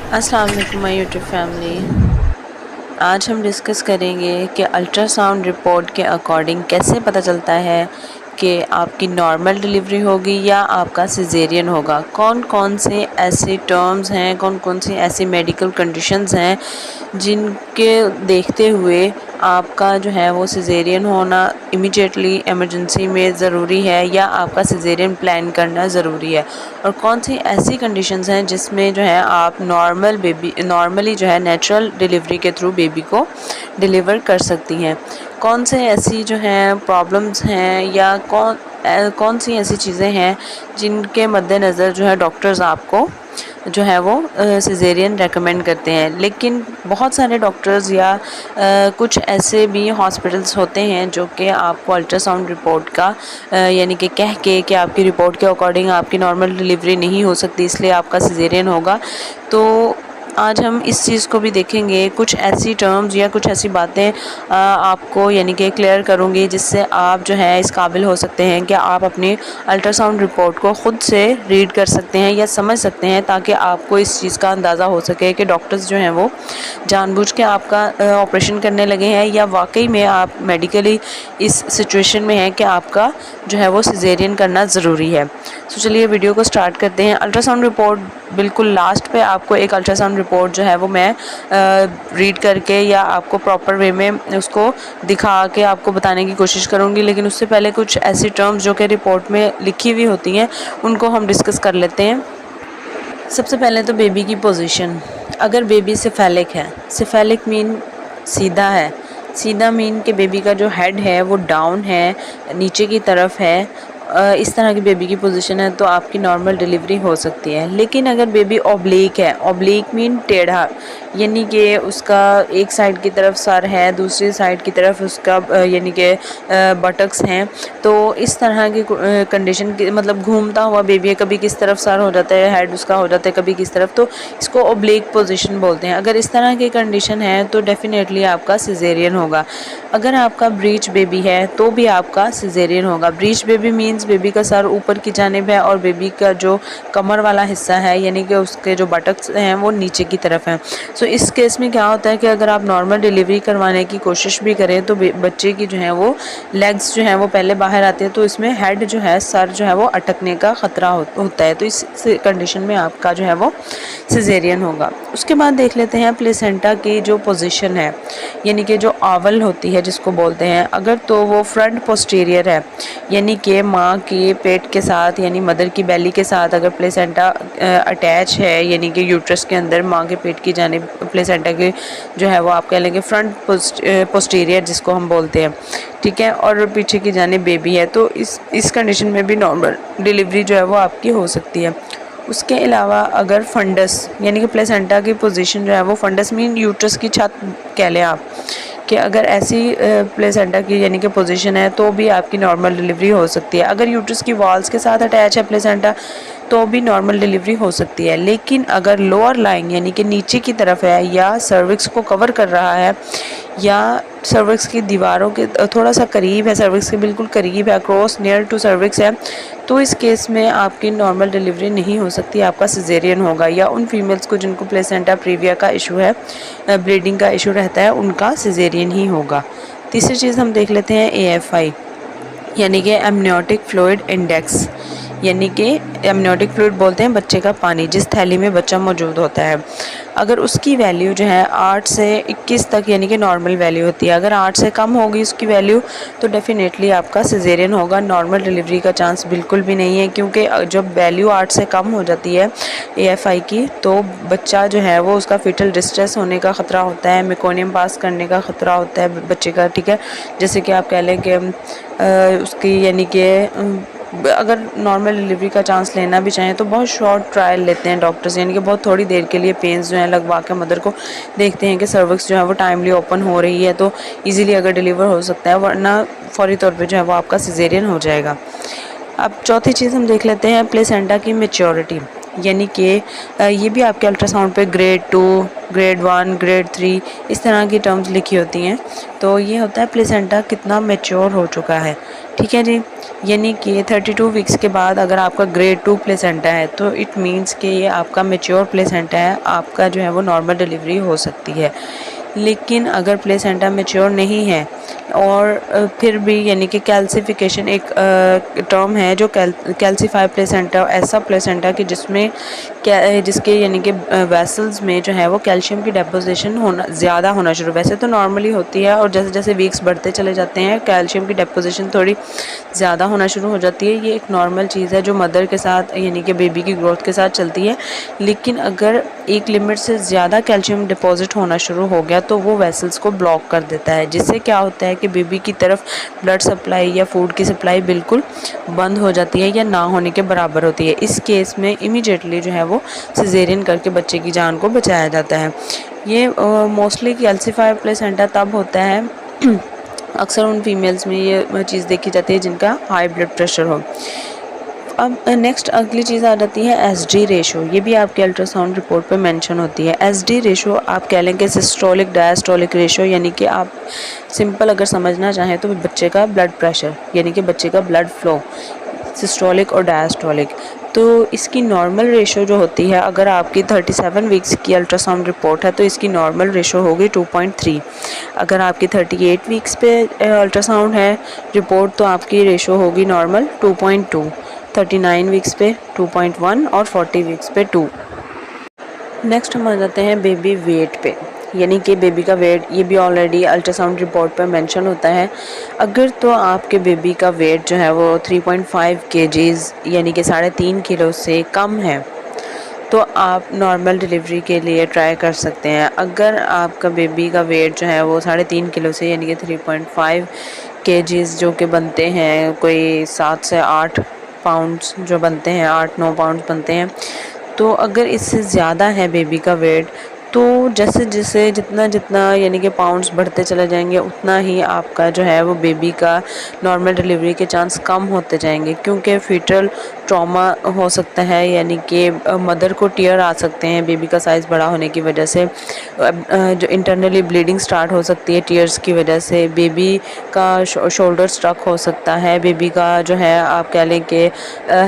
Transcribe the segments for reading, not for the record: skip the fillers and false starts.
अस्सलाम वालेकुम my YouTube family. आज हम डिस्कस करेंगे कि अल्ट्रासाउंड रिपोर्ट के अकॉर्डिंग कैसे पता चलता है कि आपकी नॉर्मल डिलीवरी होगी या आपका सिजेरियन होगा। कौन कौन से ऐसे टर्म्स हैं, कौन कौन सी ऐसी मेडिकल कंडीशंस हैं जिनके देखते हुए आपका जो है वो सिजेरियन होना इमीडिएटली इमरजेंसी में ज़रूरी है या आपका सिजेरियन प्लान करना ज़रूरी है, और कौन सी ऐसी कंडीशंस हैं जिसमें जो है आप नॉर्मली जो है नेचुरल डिलीवरी के थ्रू बेबी को डिलीवर कर सकती हैं। कौन से ऐसी जो हैं प्रॉब्लम्स हैं या कौन सी ऐसी चीज़ें हैं जिनके मद्देनज़र जो है डॉक्टर्स आपको जो है वो सिजेरियन रेकमेंड करते हैं। लेकिन बहुत सारे डॉक्टर्स या कुछ ऐसे भी हॉस्पिटल्स होते हैं जो कि आपको अल्ट्रासाउंड रिपोर्ट का यानी कि कह के कि आपकी रिपोर्ट के अकॉर्डिंग आपकी नॉर्मल डिलीवरी नहीं हो सकती, इसलिए आपका सिजेरियन होगा। तो आज हम इस चीज़ को भी देखेंगे, कुछ ऐसी टर्म्स या कुछ ऐसी बातें आपको यानी कि क्लियर करूँगी जिससे आप जो है इस काबिल हो सकते हैं कि आप अपनी अल्ट्रासाउंड रिपोर्ट को ख़ुद से रीड कर सकते हैं या समझ सकते हैं, ताकि आपको इस चीज़ का अंदाज़ा हो सके कि डॉक्टर्स जो हैं वो जानबूझ के आपका ऑपरेशन करने लगे हैं या वाकई में आप मेडिकली इस सिचुएशन में हैं कि आपका जो है वो सिजेरियन करना ज़रूरी है। तो चलिए वीडियो को स्टार्ट करते हैं। अल्ट्रासाउंड रिपोर्ट बिल्कुल लास्ट पे आपको एक अल्ट्रासाउंड रिपोर्ट जो है वो मैं रीड करके या आपको प्रॉपर वे में उसको दिखा के आपको बताने की कोशिश करूँगी, लेकिन उससे पहले कुछ ऐसी टर्म्स जो कि रिपोर्ट में लिखी हुई होती हैं उनको हम डिस्कस कर लेते हैं। सबसे पहले तो बेबी की पोजीशन। अगर बेबी सिफेलिक है, सिफेलिक मीन सीधा है, सीधा मीन कि बेबी का जो हेड है वो डाउन है, नीचे की तरफ है, इस तरह की बेबी की पोजीशन है तो आपकी नॉर्मल डिलीवरी हो सकती है। लेकिन अगर बेबी ऑब्लिक है, ऑब्लिक मीन टेढ़ा, यानी कि उसका एक साइड की तरफ सर है, दूसरी साइड की तरफ उसका यानी कि बटक्स हैं, तो इस तरह की कंडीशन की मतलब घूमता हुआ बेबी है, कभी किस तरफ सर हो जाता है, हेड उसका हो जाता है कभी किस तरफ, तो इसको ऑब्लिक पोजीशन बोलते हैं। अगर इस तरह की कंडीशन है तो डेफिनेटली आपका सिजेरियन होगा। अगर आपका ब्रीच बेबी है तो भी आपका सिजेरियन होगा। ब्रीच बेबी मीन्स बेबी का सर ऊपर की जानिब है और बेबी का जो कमर वाला हिस्सा है यानी कि उसके जो बटक्स हैं वो नीचे की तरफ हैं। सो इस केस में क्या होता है कि अगर आप नॉर्मल डिलीवरी करवाने की कोशिश भी करें तो बच्चे की जो है वो लेग्स जो हैं वो पहले बाहर आते हैं, तो इसमें हेड जो है, सर जो है वो अटकने का ख़तरा होता है। तो इस कंडीशन में आपका जो है वो सिजेरियन होगा। उसके बाद देख लेते हैं प्लेसेंटा की जो पोजीशन है, यानी कि जो आवल होती है जिसको बोलते हैं, अगर तो वो फ्रंट पोस्टीरियर है यानी कि माँ के पेट के साथ यानी मदर की बेली के साथ अगर प्लेसेंटा अटैच है, यानी कि यूट्रस के अंदर माँ के पेट की जानिब प्लेसेंटा के जो है वो आप कह लेंगे फ्रंट पोस्टीरियर जिसको हम बोलते हैं, ठीक है, और पीछे की जानिब बेबी है, तो इस कंडीशन में भी नॉर्मल डिलीवरी जो है वो आपकी हो सकती है। उसके अलावा अगर फंडस यानी कि प्लेसेंटा की पोजीशन जो है वो फंडस मीन यूट्रस की छत कह लें आप, कि अगर ऐसी प्लेसेंटा की यानी कि पोजीशन है तो भी आपकी नॉर्मल डिलीवरी हो सकती है। अगर यूट्रस की वॉल्स के साथ अटैच है प्लेसेंटा तो भी नॉर्मल डिलीवरी हो सकती है। लेकिन अगर लोअर लाइन यानी कि नीचे की तरफ है या सर्विक्स को कवर कर रहा है या सर्विक्स की दीवारों के थोड़ा सा करीब है, सर्विक्स के बिल्कुल करीब है, क्रॉस नियर टू सर्विक्स है, तो इस केस में आपकी नॉर्मल डिलीवरी नहीं हो सकती, आपका सिजेरियन होगा। या उन फीमेल्स को जिनको प्लेसेंटा प्रीविया का इशू है, ब्लीडिंग का इशू रहता है, उनका सिजेरियन ही होगा। तीसरी चीज़ हम देख लेते हैं AFI यानी कि एमनियोटिक फ्लूइड इंडेक्स, यानी कि एमनियोटिक फ्लूइड बोलते हैं बच्चे का पानी जिस थैली में बच्चा मौजूद होता है। अगर उसकी वैल्यू जो है 8 से 21 तक यानी कि नॉर्मल वैल्यू होती है, अगर 8 से कम होगी उसकी वैल्यू तो डेफिनेटली आपका सिजेरियन होगा, नॉर्मल डिलीवरी का चांस बिल्कुल भी नहीं है, क्योंकि जब वैल्यू 8 से कम हो जाती है AFI की तो बच्चा जो है वो उसका फीटल डिस्ट्रेस होने का ख़तरा होता है, मेकोनियम पास करने का ख़तरा होता है बच्चे का, ठीक है। जैसे कि आप कह लें कि उसकी यानी कि अगर नॉर्मल डिलीवरी का चांस लेना भी चाहें तो बहुत शॉर्ट ट्रायल लेते हैं डॉक्टर्स, यानी कि बहुत थोड़ी देर के लिए पेन्स जो हैं लगवा के मदर को देखते हैं कि सर्विक्स जो है वो टाइमली ओपन हो रही है तो इजीली अगर डिलीवर हो सकता है, वरना फौरी तौर पे जो है वो आपका सिजेरियन हो जाएगा। अब चौथी चीज़ हम देख लेते हैं प्लेसेंटा की मैच्योरिटी। यानी कि ये भी आपके अल्ट्रासाउंड पे ग्रेड 2, ग्रेड 1, ग्रेड 3 इस तरह की टर्म्स लिखी होती हैं। तो ये होता है प्लेसेंटा कितना मैच्योर हो चुका है, ठीक है जी। यानी कि 32 वीक्स के बाद अगर आपका ग्रेड 2 प्लेसेंटा है तो इट मीन्स कि ये आपका मैच्योर प्लेसेंटा है, आपका जो है वो नॉर्मल डिलीवरी हो सकती है। लेकिन अगर प्लेसेंटा मैच्योर नहीं है और फिर भी यानी कि कैल्सिफिकेशन एक टर्म है जो कैल्सिफाई प्लेसेंटा, ऐसा प्लेसेंटा कि जिसके यानी कि वेसल्स में जो है वो कैल्शियम की डेपोजिशन ज़्यादा होना शुरू, वैसे तो नॉर्मली होती है और जैसे जैसे वीक्स बढ़ते चले जाते हैं कैल्शियम की डेपोजिशन थोड़ी ज़्यादा होना शुरू हो जाती है। ये एक नॉर्मल चीज़ है जो मदर के साथ यानी कि बेबी की ग्रोथ के साथ चलती है। लेकिन अगर एक लिमिट से ज़्यादा कैल्शियम डिपॉजिट होना शुरू हो गया तो वो वेसल्स को ब्लॉक कर देता है, जिससे क्या होता है कि बेबी की तरफ ब्लड सप्लाई या फूड की सप्लाई बिल्कुल बंद हो जाती है या ना होने के बराबर होती है। इस केस में इमीडिएटली जो है वो सिजेरियन करके बच्चे की जान को बचाया जाता है। ये मोस्टली कैल्सिफाइड प्लेसेंटा तब होता है अक्सर उन फीमेल्स में ये चीज़ देखी जाती है जिनका हाई ब्लड प्रेशर हो। अब नेक्स्ट अगली चीज़ आ जाती है एसडी रेशो। ये भी आपके अल्ट्रासाउंड रिपोर्ट पे मेंशन होती है। एसडी रेशो आप कह लें कि सिस्टोलिक डायस्टोलिक रेशो, यानी कि आप सिंपल अगर समझना चाहें तो बच्चे का ब्लड प्रेशर यानी कि बच्चे का ब्लड फ्लो, सिस्टोलिक और डायस्टोलिक। तो इसकी नॉर्मल रेशो जो होती है, अगर आपकी 37 वीक्स की अल्ट्रासाउंड रिपोर्ट है तो इसकी नॉर्मल रेशो होगी 2.3। अगर आपकी 38 वीक्स पे अल्ट्रासाउंड है रिपोर्ट तो आपकी रेशो होगी नॉर्मल 2.2, 39 वीक्स पे 2.1 और 40 वीक्स पे 2। नेक्स्ट हम आ जाते हैं बेबी वेट पे, यानी कि बेबी का वेट, ये भी ऑलरेडी अल्ट्रासाउंड रिपोर्ट पर मेंशन होता है। अगर तो आपके बेबी का वेट जो है वो 3.5 kgs यानी कि 3.5 किलो से कम है तो आप नॉर्मल डिलीवरी के लिए ट्राई कर सकते हैं। अगर आपका बेबी का वेट जो है वो 3.5 किलो से यानी कि 3.5 kgs जो कि बनते हैं कोई 7 से 8 पाउंड्स जो बनते हैं, 8-9 पाउंड्स बनते हैं, तो अगर इससे ज़्यादा है बेबी का वेट तो जैसे जैसे जितना जितना यानी कि पाउंड्स बढ़ते चले जाएंगे उतना ही आपका जो है वो बेबी का नॉर्मल डिलीवरी के चांस कम होते जाएंगे, क्योंकि फीटल ट्रॉमा हो सकता है, यानी कि मदर को टीयर आ सकते हैं बेबी का साइज़ बड़ा होने की वजह से। जो इंटरनली ब्लीडिंग स्टार्ट हो सकती है टीयर्स की वजह से, बेबी का शोल्डर स्ट्रक हो सकता है, बेबी का जो है आप कह लें कि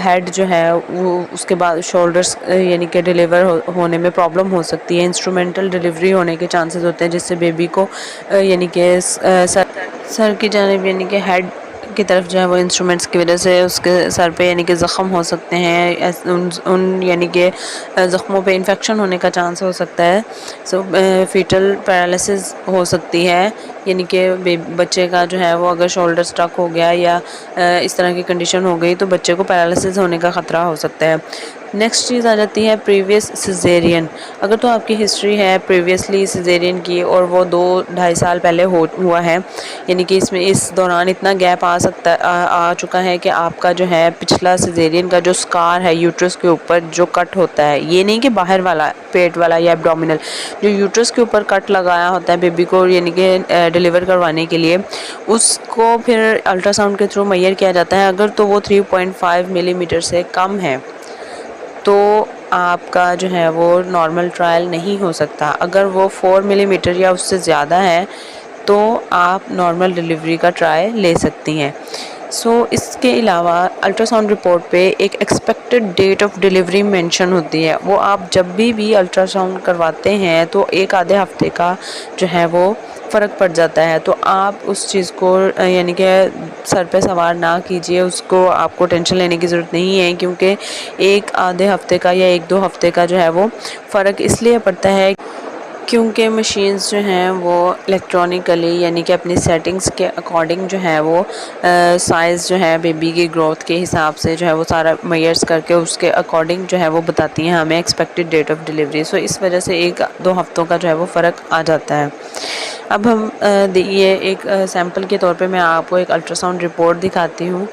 हेड जो है वो उसके बाद शोल्डर्स यानी कि डिलीवर होने में प्रॉब्लम हो सकती है। इंस्ट्रूमेंटल डिलीवरी होने के चांसेस होते हैं जिससे बेबी को यानी कि सर की जानिब यानी कि हेड की तरफ जो है वो इंस्ट्रूमेंट्स की वजह से उसके सर पे यानी कि ज़ख़म हो सकते हैं, उन यानी कि ज़ख़मों पे इन्फेक्शन होने का चांस हो सकता है। सो फीटल पैरालिसिस हो सकती है, यानी कि बच्चे का जो है वो अगर शोल्डर स्टक हो गया या इस तरह की कंडीशन हो गई तो बच्चे को पैरालिसिस होने का ख़तरा हो सकता है। नेक्स्ट चीज़ आ जाती है प्रीवियस सिजेरियन। अगर तो आपकी हिस्ट्री है प्रीवियसली सिजेरियन की और वो 2-2.5 साल पहले हुआ है, यानी कि इसमें इस दौरान इतना गैप आ चुका है कि आपका जो है पिछला सिजेरियन का जो स्कार है यूट्रस के ऊपर जो कट होता है, ये नहीं कि बाहर वाला पेट वाला या एब्डोमिनल, जो यूट्रस के ऊपर कट लगाया होता है बेबी को यानी कि डिलीवर करवाने के लिए, उसको फिर अल्ट्रासाउंड के थ्रू मेजर किया जाता है। अगर तो वो 3.5 मिलीमीटर से कम है तो आपका जो है वो नॉर्मल ट्रायल नहीं हो सकता। अगर वो 4 मिलीमीटर या उससे ज़्यादा है तो आप नॉर्मल डिलीवरी का ट्राई ले सकती हैं। इसके अलावा अल्ट्रासाउंड रिपोर्ट पे एक expected date of delivery mention होती है। वो आप जब भी अल्ट्रासाउंड करवाते हैं तो एक आधे हफ्ते का जो है वो फ़र्क पड़ जाता है, तो आप उस चीज़ को यानी कि सर पे सवार ना कीजिए, उसको आपको टेंशन लेने की ज़रूरत नहीं है, क्योंकि एक आधे हफ्ते का या 1-2 हफ्ते का जो है वो फ़र्क इसलिए पड़ता है क्योंकि मशीन्स जो हैं वो इलेक्ट्रॉनिकली यानी कि अपनी सेटिंग्स के अकॉर्डिंग जो है वो साइज़ जो है बेबी की ग्रोथ के हिसाब से जो है वो सारा मेजर्स करके उसके अकॉर्डिंग जो है वो बताती हैं हमें एक्सपेक्टेड डेट ऑफ डिलीवरी। इस वजह से 1-2 हफ्तों का जो है वो फ़र्क आ जाता है। अब हम ये एक सैम्पल के तौर पे मैं आपको एक अल्ट्रासाउंड रिपोर्ट दिखाती हूँ।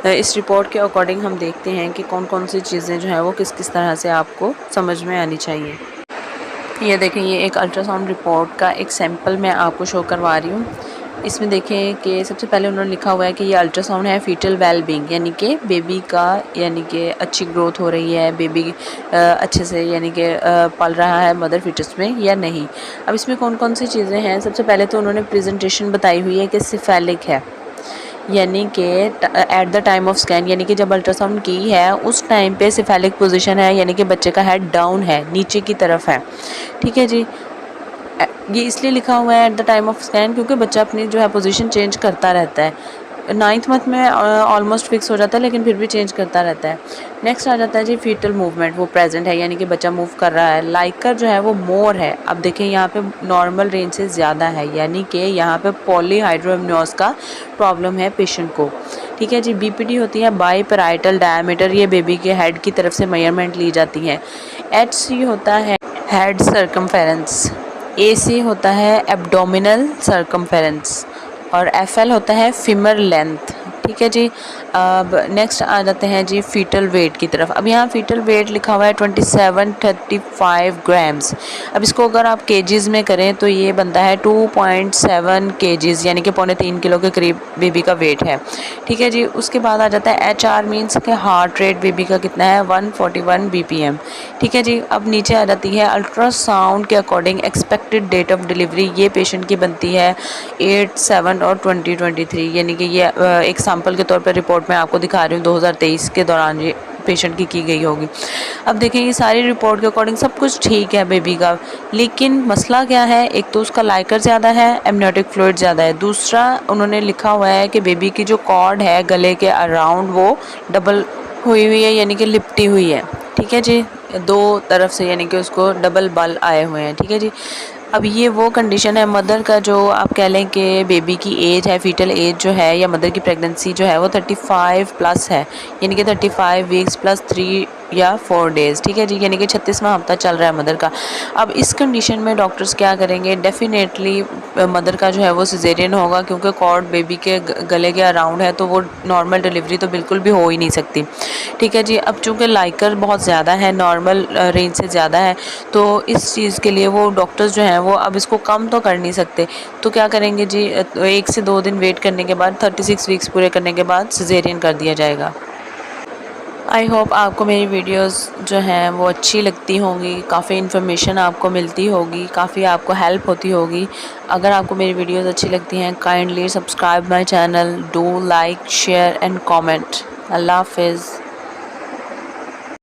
इस रिपोर्ट के अकॉर्डिंग हम देखते हैं कि कौन कौन सी चीज़ें जो है वो किस किस तरह से आपको समझ में आनी चाहिए। ये देखें, ये एक अल्ट्रासाउंड रिपोर्ट का एक सैंपल मैं आपको शो करवा रही हूँ। इसमें देखें कि सबसे पहले उन्होंने लिखा हुआ है कि ये अल्ट्रासाउंड है फीटल वेल बीइंग, यानी कि बेबी का यानी कि अच्छी ग्रोथ हो रही है, बेबी अच्छे से यानी कि पल रहा है मदर फीटस में या नहीं। अब इसमें कौन कौन सी चीज़ें हैं, सबसे पहले तो उन्होंने प्रेजेंटेशन बताई हुई है कि सिफेलिक है, यानी कि at the time of scan, यानी कि जब अल्ट्रासाउंड की है उस टाइम पे सिफेलिक पोजीशन है, यानी कि बच्चे का हेड डाउन है, नीचे की तरफ है। ठीक है जी, ये इसलिए लिखा हुआ है at the time of scan क्योंकि बच्चा अपनी जो है पोजीशन चेंज करता रहता है। 9th मंथ में ऑलमोस्ट फिक्स हो जाता है, लेकिन फिर भी चेंज करता रहता है। नेक्स्ट आ जाता है जी फीटल मूवमेंट, वो प्रेजेंट है, यानी कि बच्चा मूव कर रहा है। लाइकर जो है वो मोर है। अब देखें यहाँ पे नॉर्मल रेंज से ज़्यादा है, यानी कि यहाँ पे पॉलीहाइड्रोएमनियोस का प्रॉब्लम है पेशेंट को। ठीक है जी, बीपीडी होती है बाई पैराइटल डायमीटर, ये बेबी के हेड की तरफ से मेजरमेंट ली जाती है। एचसी होता है हेड सर्कमफेरेंस, एसी होता है एब्डोमिनल सर्कमफेरेंस और एफएल होता है फीमर लेंथ। ठीक है जी, अब नेक्स्ट आ जाते हैं जी फीटल वेट की तरफ। अब यहाँ फीटल वेट लिखा हुआ है 2735 ग्राम्स। अब इसको अगर आप केजीज़ में करें तो ये बनता है 2.7 केजीज़, यानी कि 3.25 किलो के करीब बेबी का वेट है। ठीक है जी, उसके बाद आ जाता है HR मीन्स के हार्ट रेट बेबी का कितना है 141 BPM। ठीक है जी, अब नीचे आ जाती है अल्ट्रासाउंड के according expected date of delivery, ये पेशेंट की बनती है 8/7 और 2023, यानी कि ये एक सैंपल के तौर पर रिपोर्ट मैं आपको दिखा रही हूँ 2023 के दौरान ये पेशेंट की गई होगी। अब देखें ये सारी रिपोर्ट के अकॉर्डिंग सब कुछ ठीक है बेबी का, लेकिन मसला क्या है, एक तो उसका लाइकर ज़्यादा है, एमनियोटिक फ्लूइड ज़्यादा है, दूसरा उन्होंने लिखा हुआ है कि बेबी की जो कॉर्ड है गले के अराउंड वो डबल हुई हुई है, यानी कि लिपटी हुई है। ठीक है जी, दो तरफ से यानी कि उसको डबल बल आए हुए हैं। ठीक है जी, अब ये वो कंडीशन है मदर का, जो आप कह लें कि बेबी की एज है, फीटल एज जो है या मदर की प्रेगनेंसी जो है वो 35 प्लस है, यानी कि 35 वीक्स प्लस 3 या 4 डेज़। ठीक है जी, यानी कि 36वां हफ्ता चल रहा है मदर का। अब इस कंडीशन में डॉक्टर्स क्या करेंगे, डेफिनेटली मदर का जो है वो सिजेरियन होगा, क्योंकि कॉर्ड बेबी के गले के अराउंड है, तो वो नॉर्मल डिलीवरी तो बिल्कुल भी हो ही नहीं सकती। ठीक है जी, अब चूँकि लाइकर बहुत ज़्यादा है, नॉर्मल रेंज से ज़्यादा है, तो इस चीज़ के लिए वो डॉक्टर्स जो हैं वो अब इसको कम तो कर नहीं सकते, तो क्या करेंगे जी, 1 से 2 दिन वेट करने के बाद 36 वीक्स पूरे करने के बाद सिजेरियन कर दिया जाएगा। आई होप आपको मेरी वीडियोस जो हैं वो अच्छी लगती होंगी, काफ़ी इन्फॉर्मेशन आपको मिलती होगी, काफ़ी आपको हेल्प होती होगी। अगर आपको मेरी वीडियोस अच्छी लगती हैं, kindly subscribe my channel, do like share and comment. अल्लाह हाफिज़।